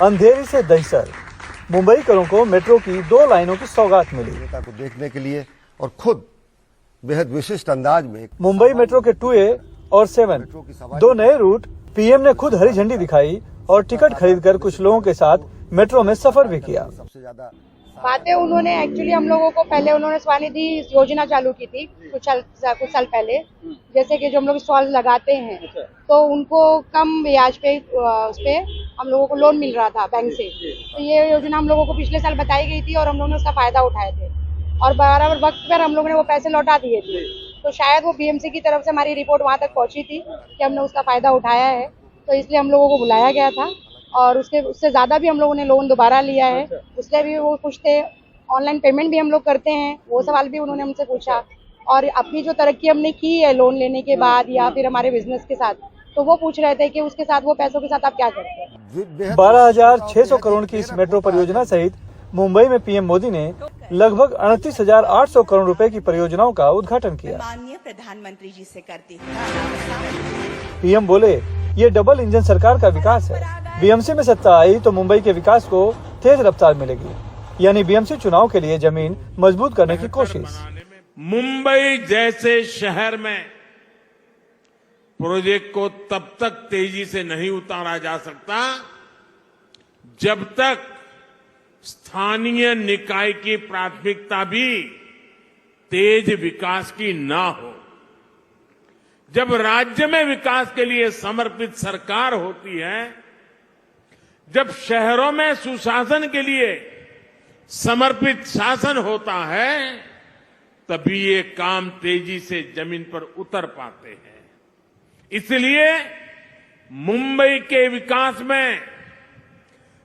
अंधेरी से दहिसर मुंबईकरों को मेट्रो की 2 लाइनों की सौगात मिली। को देखने के लिए और खुद बेहद विशिष्ट अंदाज में मुंबई मेट्रो के 2A और 7 2 नए रूट पीएम ने खुद हरी झंडी दिखाई और टिकट खरीदकर कुछ लोगों के साथ मेट्रो में सफर भी किया। सबसे ज्यादा बातें उन्होंने एक्चुअली हम लोगों को पहले उन्होंने स्वनिधि योजना चालू की थी कुछ साल पहले, जैसे कि जो हम लोग स्टॉल लगाते हैं तो उनको कम ब्याज पे उस पे हम लोगों को लोन मिल रहा था बैंक से। तो ये योजना हम लोगों को पिछले साल बताई गई थी और हम लोगों ने उसका फायदा उठाए थे और बराबर वक्त पर हम लोगों ने वो पैसे लौटा दिए थे। तो शायद वो बीएमसी की तरफ से हमारी रिपोर्ट वहाँ तक पहुँची थी कि हमने उसका फायदा उठाया है, तो इसलिए हम लोगों को बुलाया गया था और उससे ज्यादा भी हम लोगों ने लोन दोबारा लिया है। उससे भी वो कुछ थे, ऑनलाइन पेमेंट भी हम लोग करते हैं, वो सवाल भी उन्होंने हमसे पूछा। और अपनी जो तरक्की हमने की है लोन लेने के बाद या फिर हमारे बिजनेस के साथ, तो वो पूछ रहे थे कि उसके साथ वो पैसों के साथ आप क्या करते हैं। 12,600 करोड़ की इस मेट्रो परियोजना सहित मुंबई में पीएम मोदी ने लगभग 38,800 करोड़ रुपए की परियोजनाओं का उद्घाटन किया। माननीय प्रधानमंत्री जी से करती हूँ। पीएम बोले, ये डबल इंजन सरकार का विकास है। बीएमसी में सत्ता आई तो मुंबई के विकास को तेज रफ्तार मिलेगी, यानी बीएमसी चुनाव के लिए जमीन मजबूत करने की कोशिश। मुंबई जैसे शहर में प्रोजेक्ट को तब तक तेजी से नहीं उतारा जा सकता जब तक स्थानीय निकाय की प्राथमिकता भी तेज विकास की ना हो। जब राज्य में विकास के लिए समर्पित सरकार होती है, जब शहरों में सुशासन के लिए समर्पित शासन होता है, तभी ये काम तेजी से जमीन पर उतर पाते हैं। इसलिए मुंबई के विकास में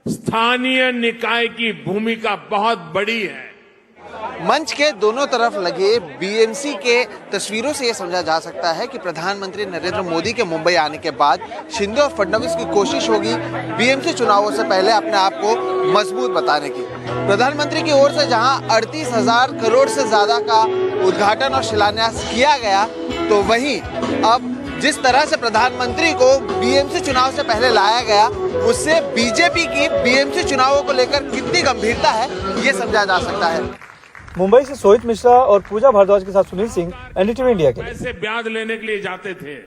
स्थानीय निकाय की भूमिका बहुत बड़ी है। मंच के दोनों तरफ लगे बीएमसी के तस्वीरों से यह समझा जा सकता है कि प्रधानमंत्री नरेंद्र मोदी के मुंबई आने के बाद शिंदे और फडणवीस की कोशिश होगी बीएमसी चुनावों से पहले अपने आप को मजबूत बताने की। प्रधानमंत्री की ओर से जहां 38,000 करोड़ से ज्यादा का उद्घाटन और शिलान्यास किया गया, तो वहीं अब जिस तरह से प्रधानमंत्री को बीएमसी चुनाव से पहले लाया गया, उससे बीजेपी की बीएमसी चुनावों को लेकर कितनी गंभीरता है, ये समझा जा सकता है। मुंबई से सोहित मिश्रा और पूजा भारद्वाज के साथ सुनील सिंह, एनडीटीवी इंडिया के। पैसे ब्याज लेने के लिए जाते थे।